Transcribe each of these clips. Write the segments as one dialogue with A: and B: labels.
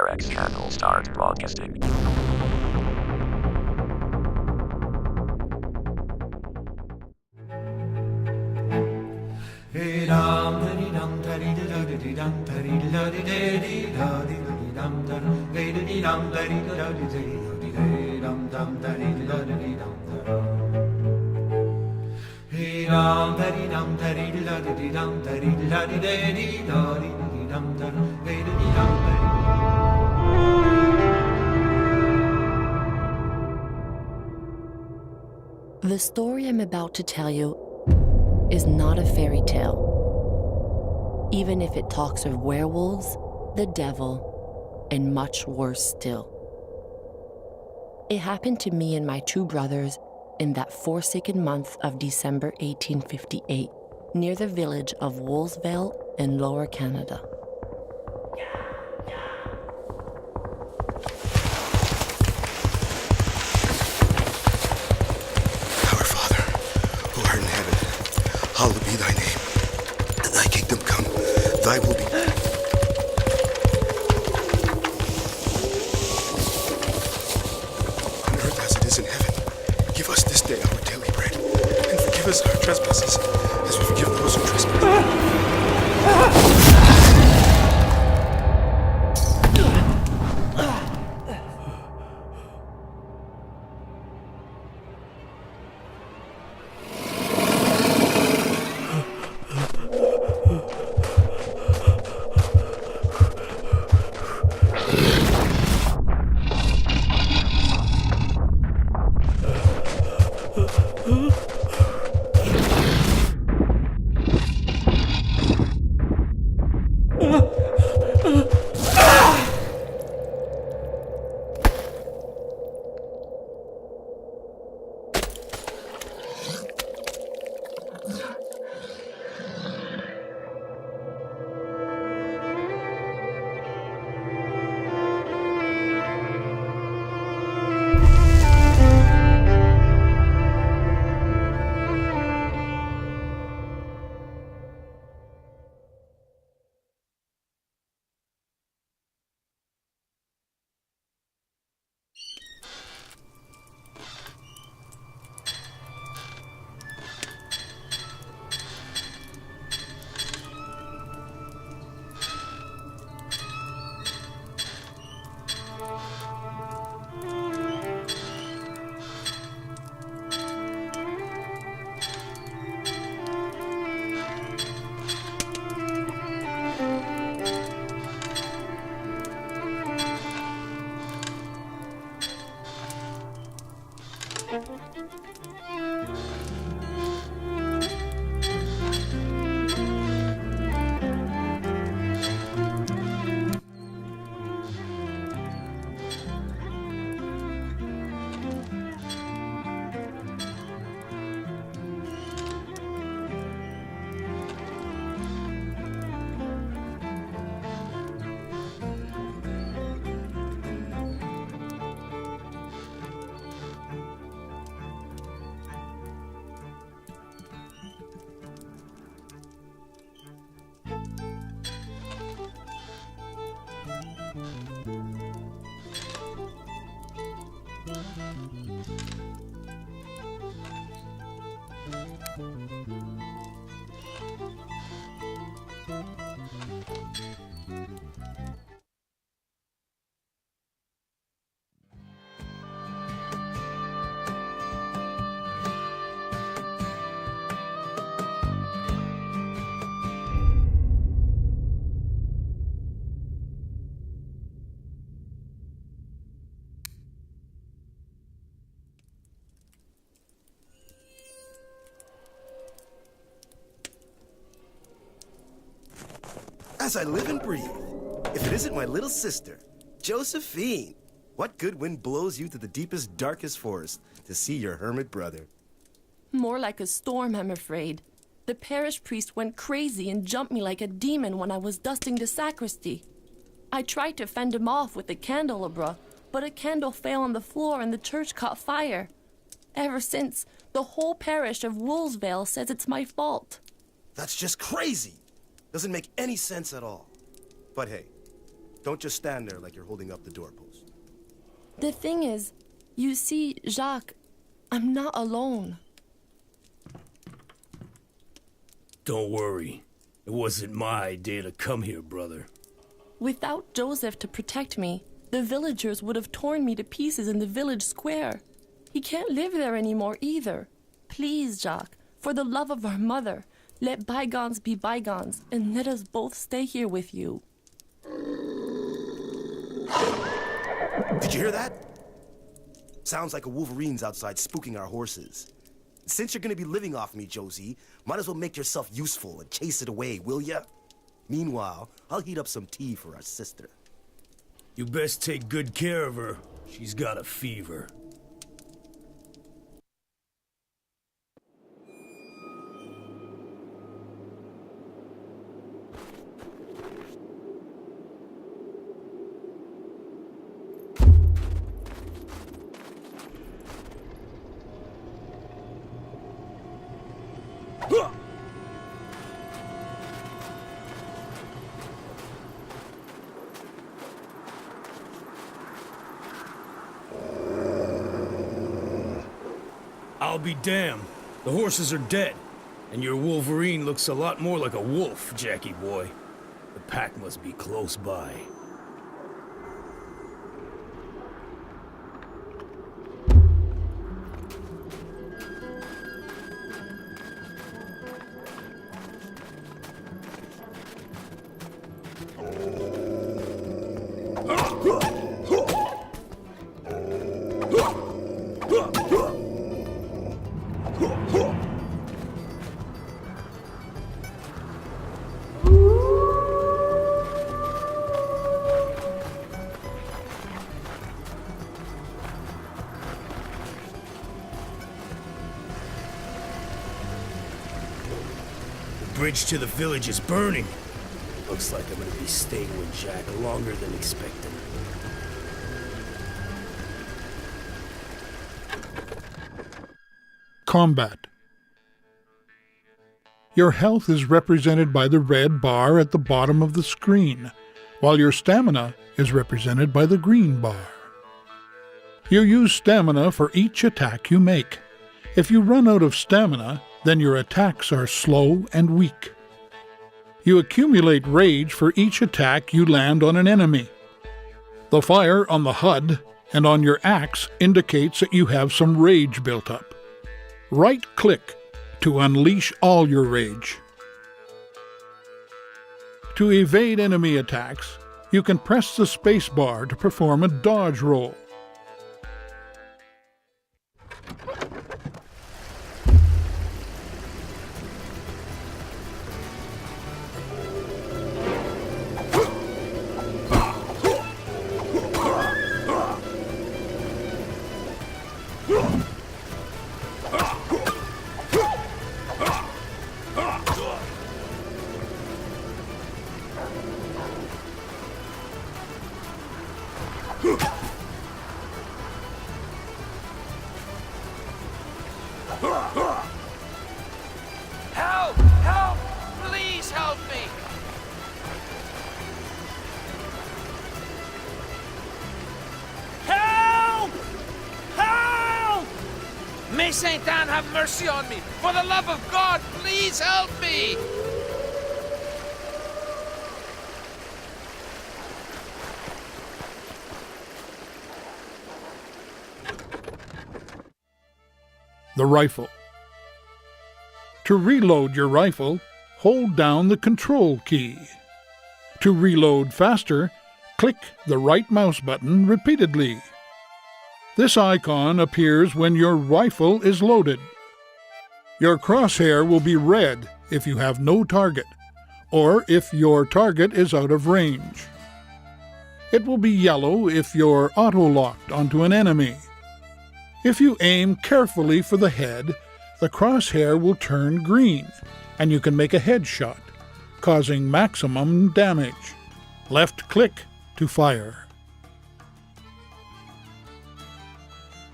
A: RX channel start broadcasting.
B: The story I'm about to tell you is not a fairy tale, even if it talks of werewolves, the devil, and much worse still. It happened to me and my two brothers in that forsaken month of December 1858, near the village of Wolsville in Lower Canada.
C: Our Father, who art in heaven, hallowed be thy name. Thy kingdom come, thy will be... On earth as it is in heaven. Give us this day our daily bread, and forgive us our trespasses, as we forgive those who trespass. As I live and breathe, if it isn't my little sister, Josephine. What good wind blows you to the deepest, darkest forest to see your hermit brother?
B: More like a storm, I'm afraid. The parish priest went crazy and jumped me like a demon when I was dusting the sacristy. I tried to fend him off with a candelabra, but a candle fell on the floor and the church caught fire. Ever since, the whole parish of Wolsville says it's my fault.
C: That's just crazy. Doesn't make any sense at all. But hey, Don't just stand there like you're holding up the doorpost.
B: The thing is, you see, Jacques, I'm not alone.
D: Don't worry. It wasn't my idea to come here, brother.
B: Without Joseph to protect me, the villagers would have torn me to pieces in the village square. He can't live there anymore either. Please, Jacques, for the love of our mother, let bygones be bygones and let us both stay here with you.
C: Did you hear that? Sounds like a wolverine's outside spooking our horses. Since you're gonna be living off me, Josie, might as well make yourself useful and chase it away, will ya? Meanwhile, I'll heat up some tea for our sister.
D: You best take good care of her. She's got a fever. I'll be damned. The horses are dead, and your Wolverine looks a lot more like a wolf, Jackie boy. The pack must be close by. The bridge to the village is burning. Looks like I'm gonna be staying with Jack longer than expected.
E: Combat. Your health is represented by the red bar at the bottom of the screen, while your stamina is represented by the green bar. You use stamina for each attack you make. If you run out of stamina, then your attacks are slow and weak. You accumulate rage for each attack you land on an enemy. The fire on the HUD and on your axe indicates that you have some rage built up. Right-click to unleash all your rage. To evade enemy attacks, you can press the space bar to perform a dodge roll.
F: Help! Help! Please help me! Help! Help! May Saint Anne have mercy on me! For the love of God, please help me!
E: The rifle. To reload your rifle, hold down the Control key. To reload faster, click the right mouse button repeatedly. This icon appears when your rifle is loaded. Your crosshair will be red if you have no target, or if your target is out of range. It will be yellow if you're auto-locked onto an enemy. If you aim carefully for the head, the crosshair will turn green, and you can make a headshot, causing maximum damage. Left-click to fire.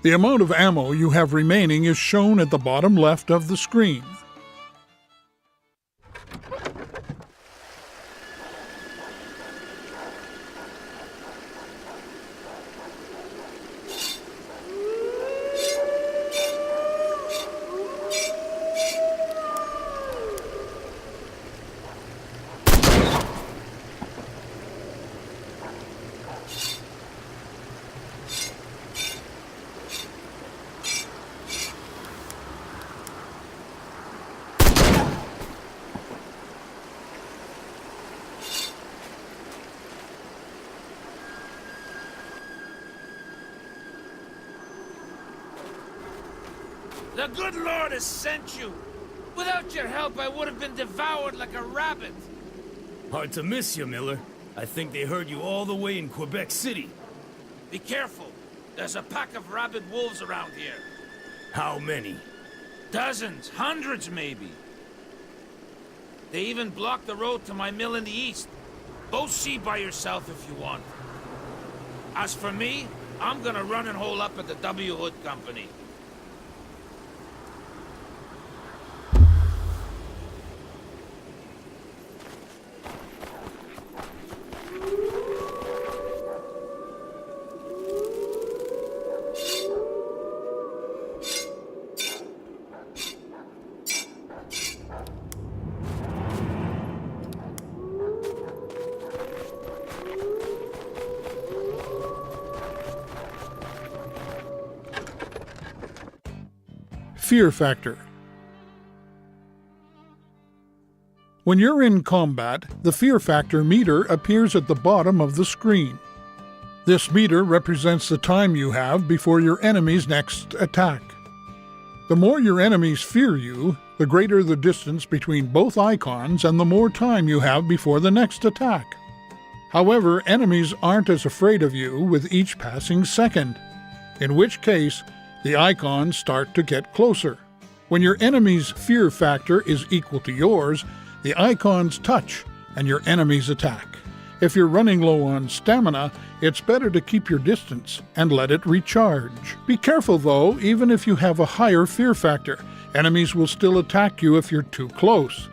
E: The amount of ammo you have remaining is shown at the bottom left of the screen.
F: The good Lord has sent you. Without your help, I would have been devoured like a rabbit.
D: Hard to miss you, Miller. I think they heard you all the way in Quebec City.
F: Be careful. There's a pack of rabid wolves around here.
D: How many?
F: Dozens, hundreds maybe. They even blocked the road to my mill in the east. Go see by yourself if you want. As for me, I'm gonna run and hole up at the W. Hood Company.
E: Fear factor. When you're in combat, the fear factor meter appears at the bottom of the screen. This meter represents the time you have before your enemy's next attack. The more your enemies fear you, the greater the distance between both icons and the more time you have before the next attack. However, enemies aren't as afraid of you with each passing second, in which case, the icons start to get closer. When your enemy's fear factor is equal to yours, the icons touch and your enemies attack. If you're running low on stamina, it's better to keep your distance and let it recharge. Be careful though, even if you have a higher fear factor, enemies will still attack you if you're too close.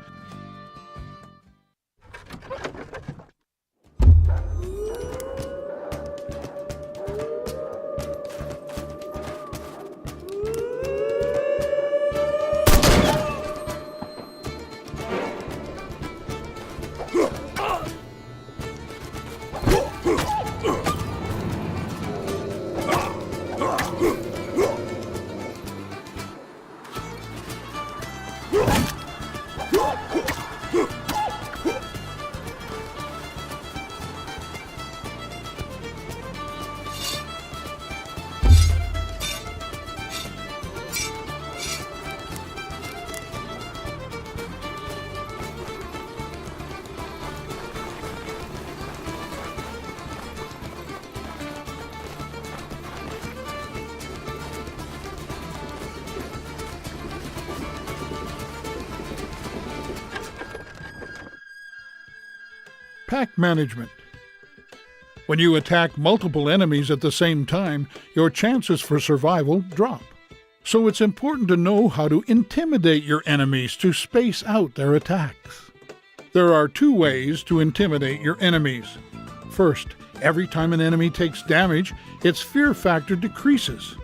E: Pack management. When you attack multiple enemies at the same time, your chances for survival drop. So it's important to know how to intimidate your enemies to space out their attacks. There are two ways to intimidate your enemies. First, every time an enemy takes damage, its fear factor decreases.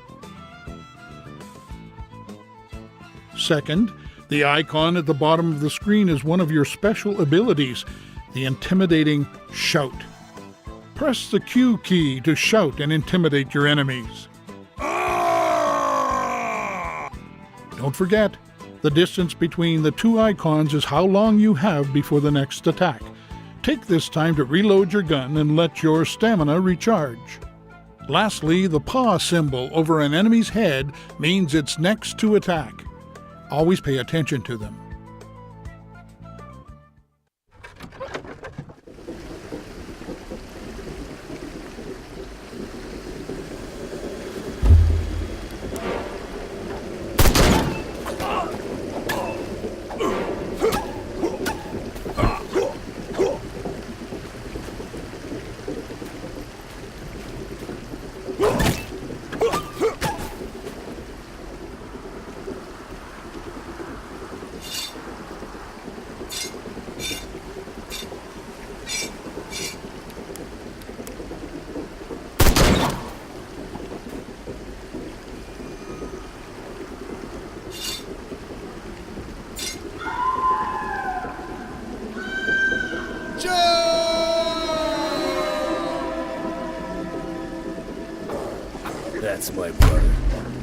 E: Second, the icon at the bottom of the screen is one of your special abilities, the intimidating shout. Press the Q key to shout and intimidate your enemies. Don't forget, the distance between the two icons is how long you have before the next attack. Take this time to reload your gun and let your stamina recharge. Lastly, the paw symbol over an enemy's head means it's next to attack. Always pay attention to them.
D: That's my brother.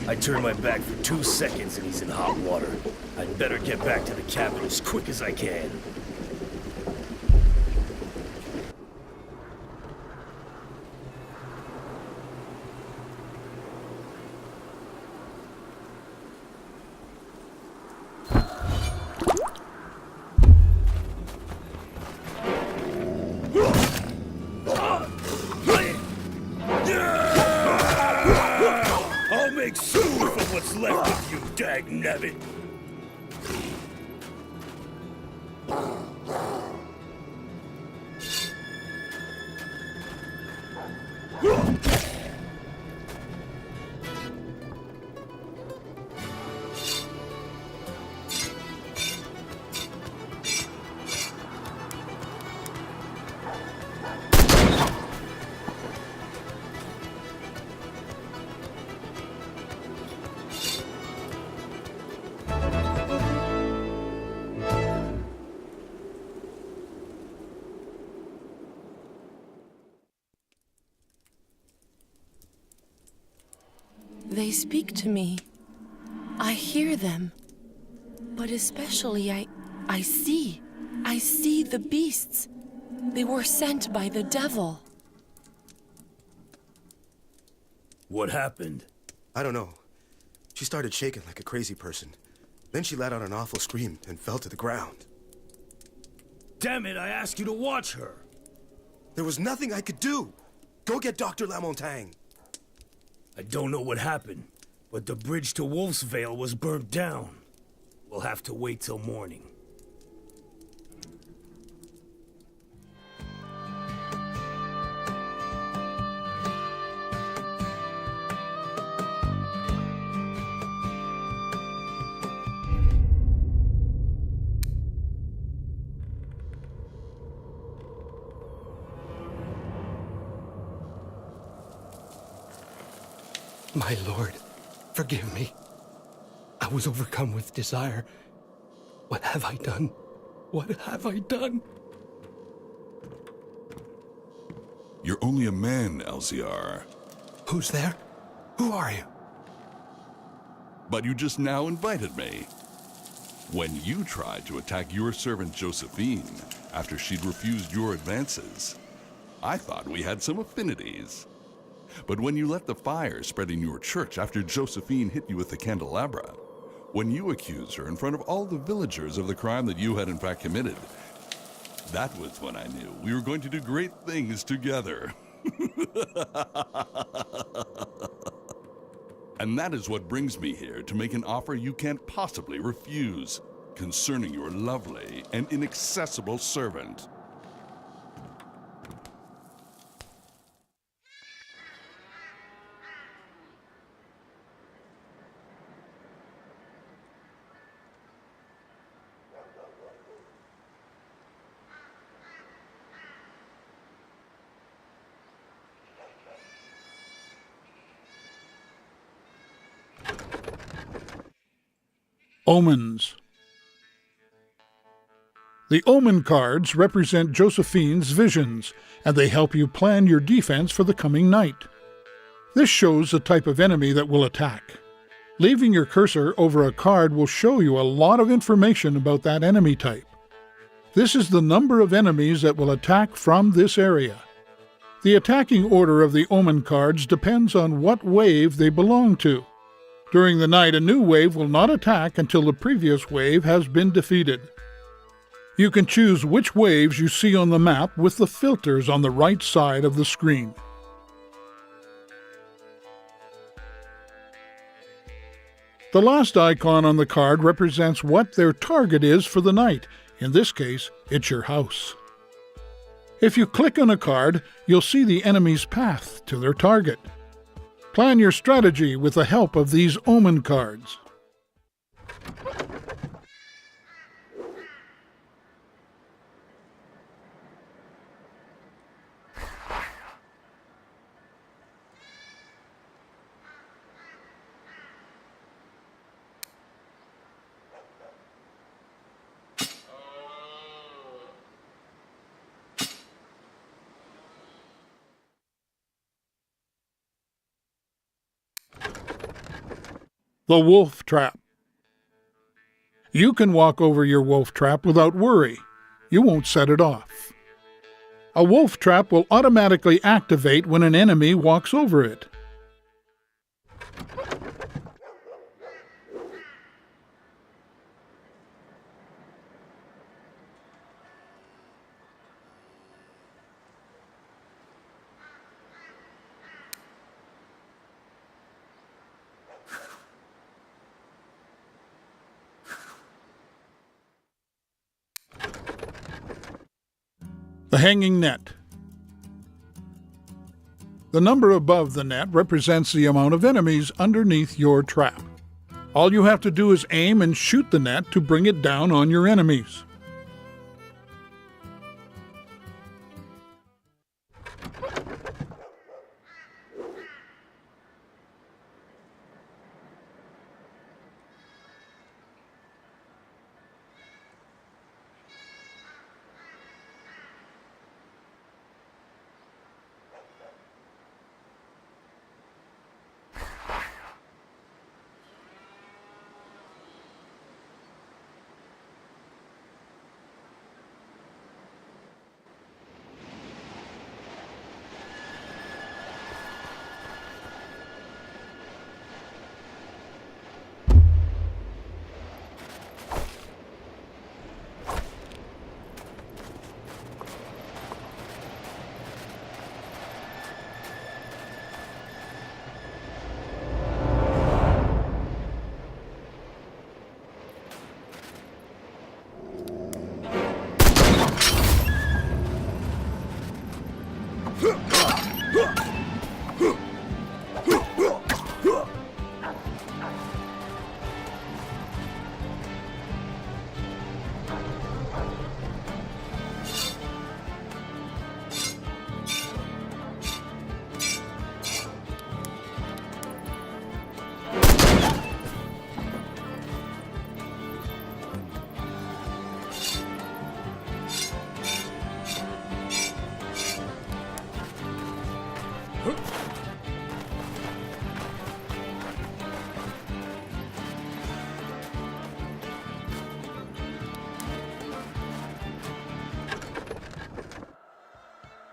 D: I turned my back for 2 seconds and he's in hot water. I'd better get back to the cabin as quick as I can. make soon for what's left of you, dagnabbit!
B: They speak to me. I hear them. But especially I see. I see the beasts. They were sent by the devil.
D: What happened?
C: I don't know. She started shaking like a crazy person. Then she let out an awful scream and fell to the ground.
D: Damn it, I asked you to watch her!
C: There was nothing I could do. Go get Dr. Lamontagne.
D: I don't know what happened, but the bridge to Wolf's Vale was burnt down. We'll have to wait till morning.
G: My lord, forgive me. I was overcome with desire. What have I done? What have I done?
H: You're only a man, LCR.
G: Who's there? Who are you?
H: But you just now invited me. When you tried to attack your servant Josephine after she'd refused your advances, I thought we had some affinities. But when you let the fire spread in your church after Josephine hit you with the candelabra, when you accused her in front of all the villagers of the crime that you had in fact committed, that was when I knew we were going to do great things together. And that is what brings me here to make an offer you can't possibly refuse concerning your lovely and inaccessible servant.
E: Omens. The omen cards represent Josephine's visions, and they help you plan your defense for the coming night. This shows the type of enemy that will attack. Leaving your cursor over a card will show you a lot of information about that enemy type. This is the number of enemies that will attack from this area. The attacking order of the omen cards depends on what wave they belong to. During the night, a new wave will not attack until the previous wave has been defeated. You can choose which waves you see on the map with the filters on the right side of the screen. The last icon on the card represents what their target is for the night. In this case, it's your house. If you click on a card, you'll see the enemy's path to their target. Plan your strategy with the help of these omen cards. The wolf trap. You can walk over your wolf trap without worry. You won't set it off. A wolf trap will automatically activate when an enemy walks over it. The hanging net. The number above the net represents the amount of enemies underneath your trap. All you have to do is aim and shoot the net to bring it down on your enemies.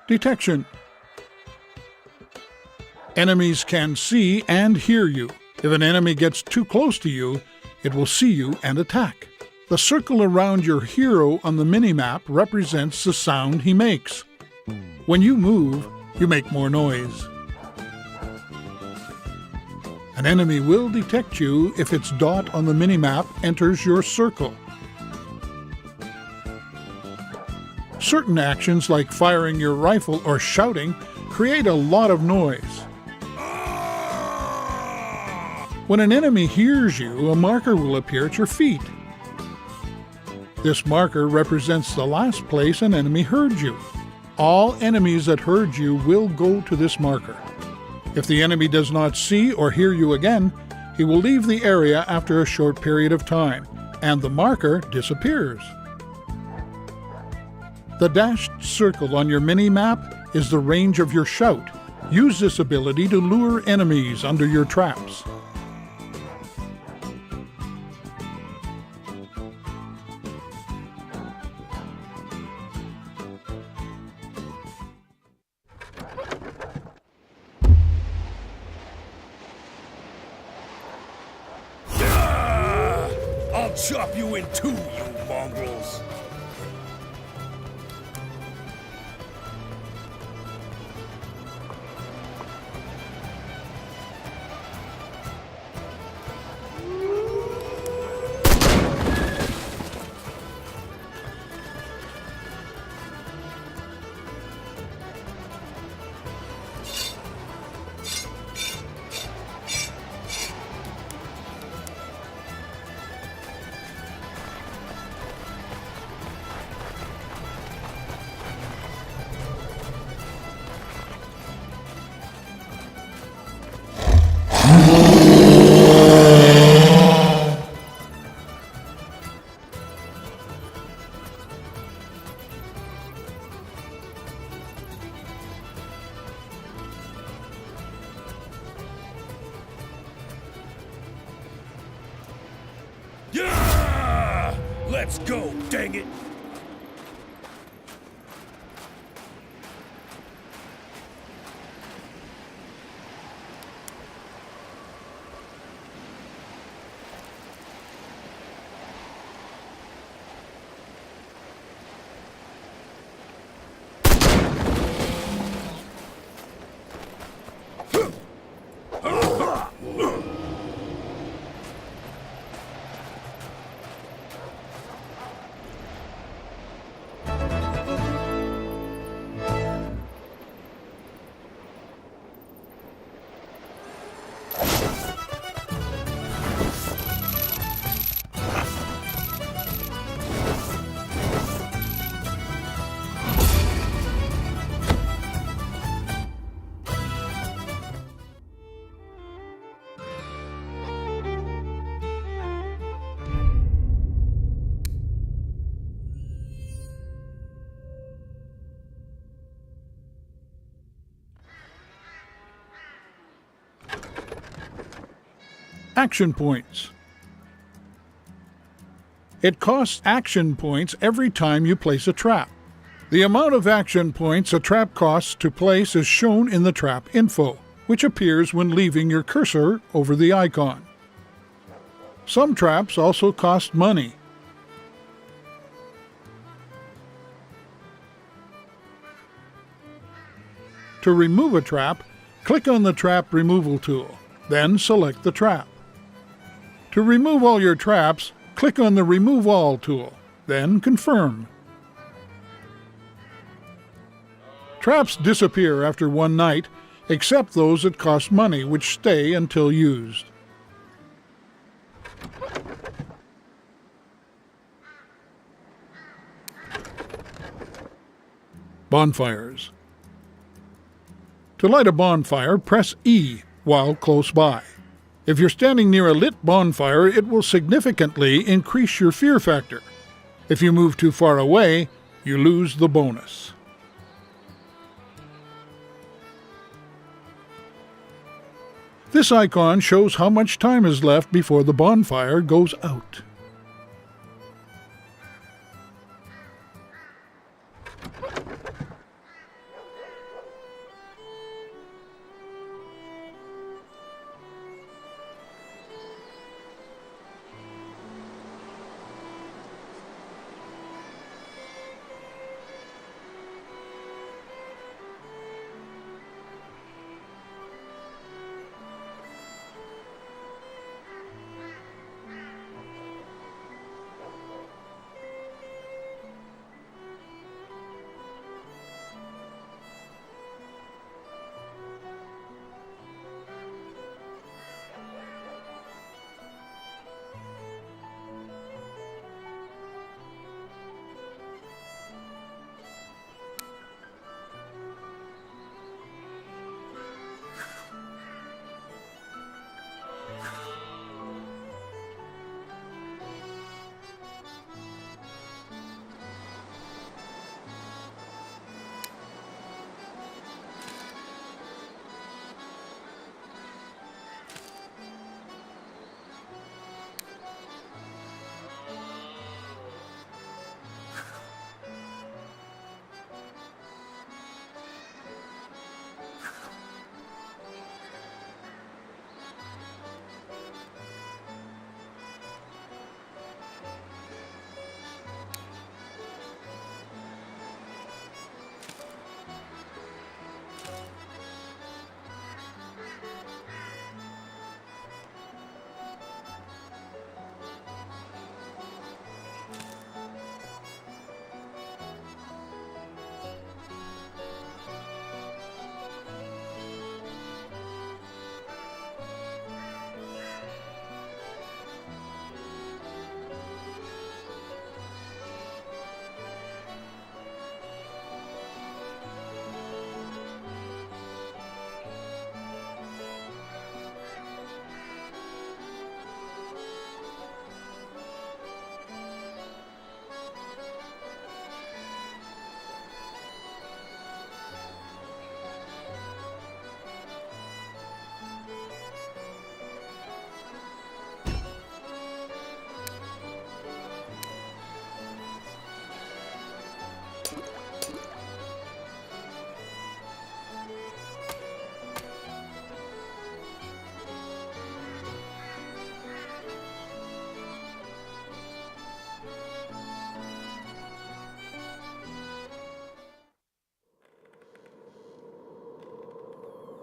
E: Detection. Enemies can see and hear you. If an enemy gets too close to you, it will see you and attack. The circle around your hero on the minimap represents the sound he makes. When you move, you make more noise. An enemy will detect you if its dot on the minimap enters your circle. Certain actions like firing your rifle or shouting create a lot of noise. When an enemy hears you, a marker will appear at your feet. This marker represents the last place an enemy heard you. All enemies that heard you will go to this marker. If the enemy does not see or hear you again, he will leave the area after a short period of time, and the marker disappears. The dashed circle on your mini-map is the range of your shout. Use this ability to lure enemies under your traps.
D: I'll chop you in two, you mongrels! Yeah! Let's go, dang it!
E: Action points. It costs action points every time you place a trap. The amount of action points a trap costs to place is shown in the trap info, which appears when leaving your cursor over the icon. Some traps also cost money. To remove a trap, click on the Trap Removal tool, then select the trap. To remove all your traps, click on the Remove All tool, then Confirm. Traps disappear after one night, except those that cost money, which stay until used. Bonfires. To light a bonfire, press E while close by. If you're standing near a lit bonfire, it will significantly increase your fear factor. If you move too far away, you lose the bonus. This icon shows how much time is left before the bonfire goes out.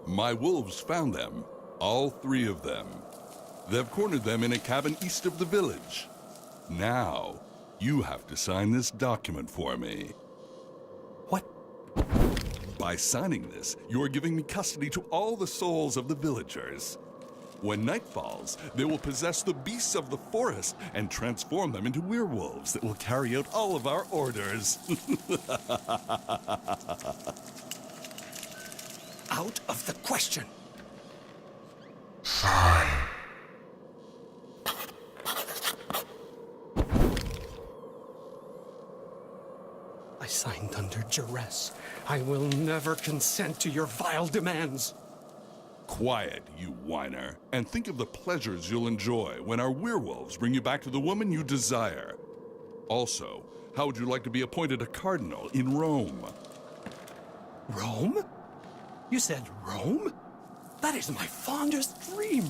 H: My wolves found them, all 3 of them. They've cornered them in a cabin east of the village. Now, you have to sign this document for me.
G: What?
H: By signing this, you're giving me custody to all the souls of the villagers. When night falls, they will possess the beasts of the forest and transform them into werewolves that will carry out all of our orders.
G: Out of the question.
A: Sign.
G: I signed under duress. I will never consent to your vile demands.
H: Quiet, you whiner, and think of the pleasures you'll enjoy when our werewolves bring you back to the woman you desire. Also, how would you like to be appointed a cardinal in Rome?
G: Rome? You said Rome? That is my fondest dream.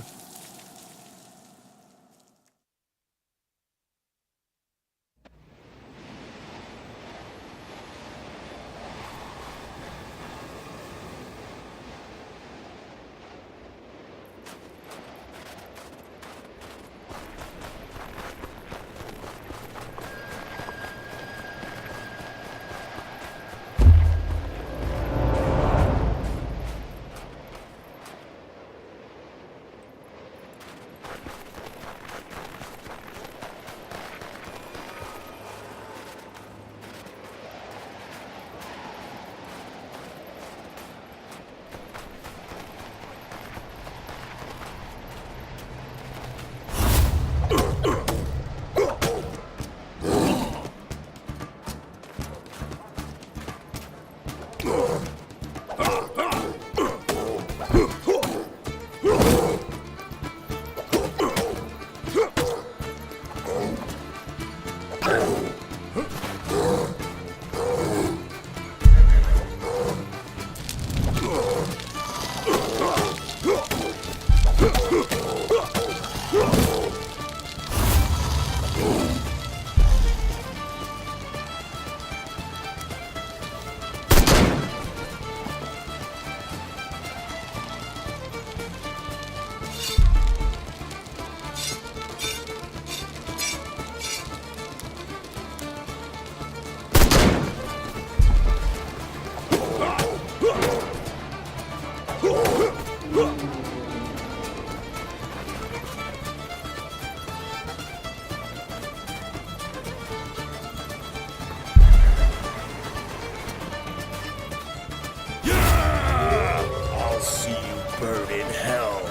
D: I'll see you burn in hell.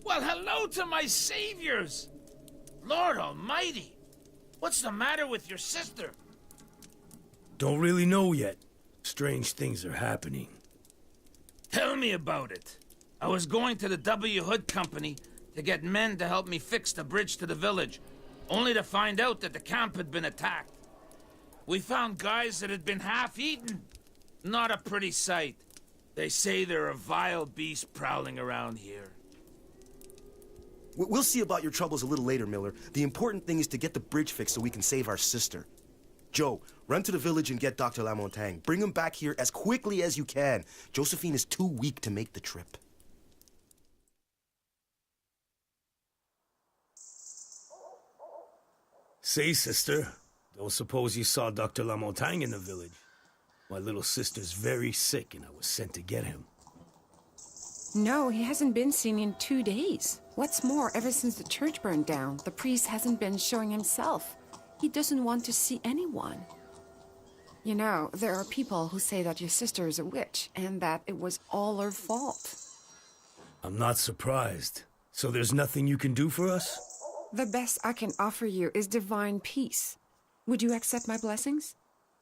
F: Well, hello to my saviors! Lord Almighty! What's the matter with your sister?
D: Don't really know yet. Strange things are happening.
F: Tell me about it. I was going to the W. Hood Company to get men to help me fix the bridge to the village, only to find out that the camp had been attacked. We found guys that had been half-eaten. Not a pretty sight. They say there are vile beasts prowling around here.
C: We'll see about your troubles a little later, Miller. The important thing is to get the bridge fixed so we can save our sister. Joe, run to the village and get Dr. Lamontagne. Bring him back here as quickly as you can. Josephine is too weak to make the trip.
D: Say, sister, don't suppose you saw Dr. Lamontagne in the village? My little sister's very sick and I was sent to get him.
I: No, he hasn't been seen in 2 days. What's more, ever since the church burned down, the priest hasn't been showing himself. He doesn't want to see anyone. You know, there are people who say that your sister is a witch and that it was all her fault.
D: I'm not surprised. So there's nothing you can do for us?
I: The best I can offer you is divine peace. Would you accept my blessings?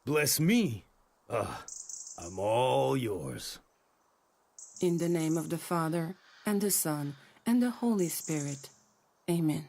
D: Bless me. I'm all yours.
I: In the name of the Father, and the Son, and the Holy Spirit. Amen.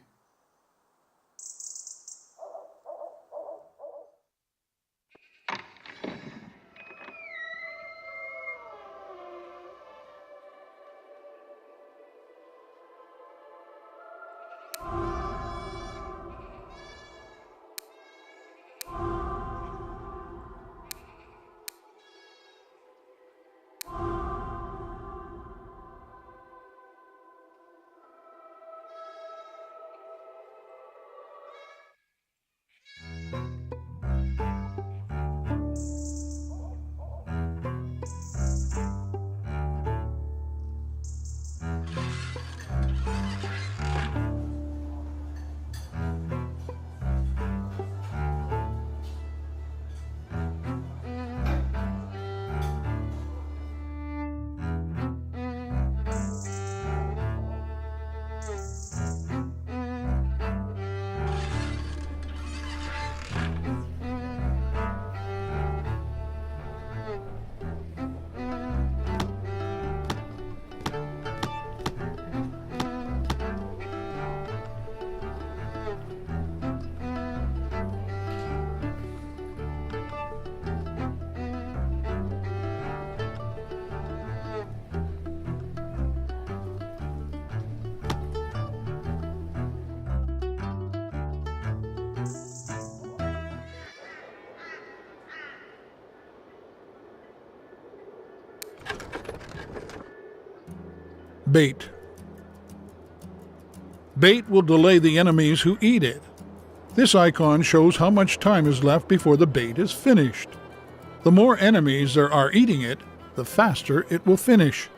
E: Bait. Bait will delay the enemies who eat it. This icon shows how much time is left before the bait is finished. The more enemies there are eating it, the faster it will finish.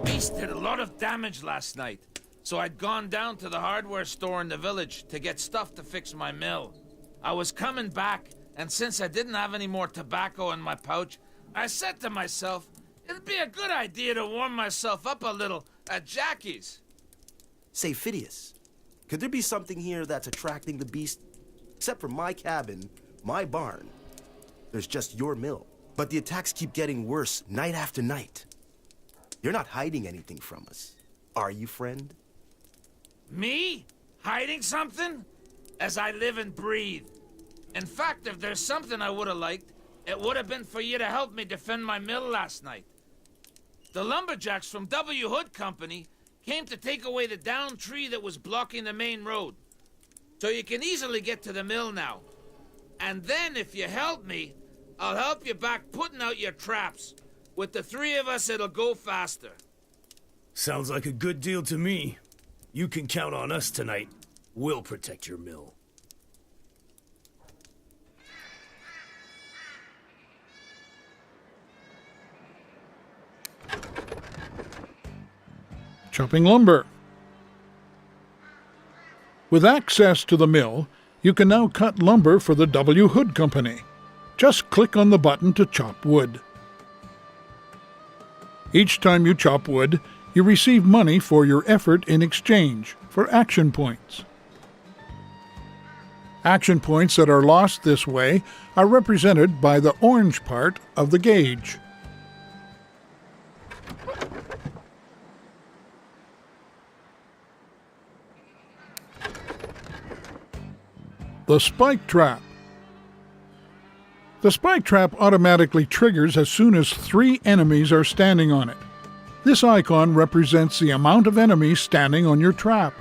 F: Beast did a lot of damage last night, so I'd gone down to the hardware store in the village to get stuff to fix my mill. I was coming back, and since I didn't have any more tobacco in my pouch, I said to myself, it'd be a good idea to warm myself up a little at Jackie's.
C: Say, Phidias, could there be something here that's attracting the beast? Except for my cabin, my barn, there's just your mill. But the attacks keep getting worse night after night. You're not hiding anything from us, are you, friend?
F: Me? Hiding something? As I live and breathe. In fact, if there's something I would have liked, it would have been for you to help me defend my mill last night. The lumberjacks from W. Hood Company came to take away the downed tree that was blocking the main road. So you can easily get to the mill now. And then, if you help me, I'll help you back putting out your traps. With the three of us, it'll go faster.
D: Sounds like a good deal to me. You can count on us tonight. We'll protect your mill.
E: Chopping lumber. With access to the mill, you can now cut lumber for the W. Hood Company. Just click on the button to chop wood. Each time you chop wood, you receive money for your effort in exchange for action points. Action points that are lost this way are represented by the orange part of the gauge. The spike trap. The spike trap automatically triggers as soon as 3 enemies are standing on it. This icon represents the amount of enemies standing on your trap.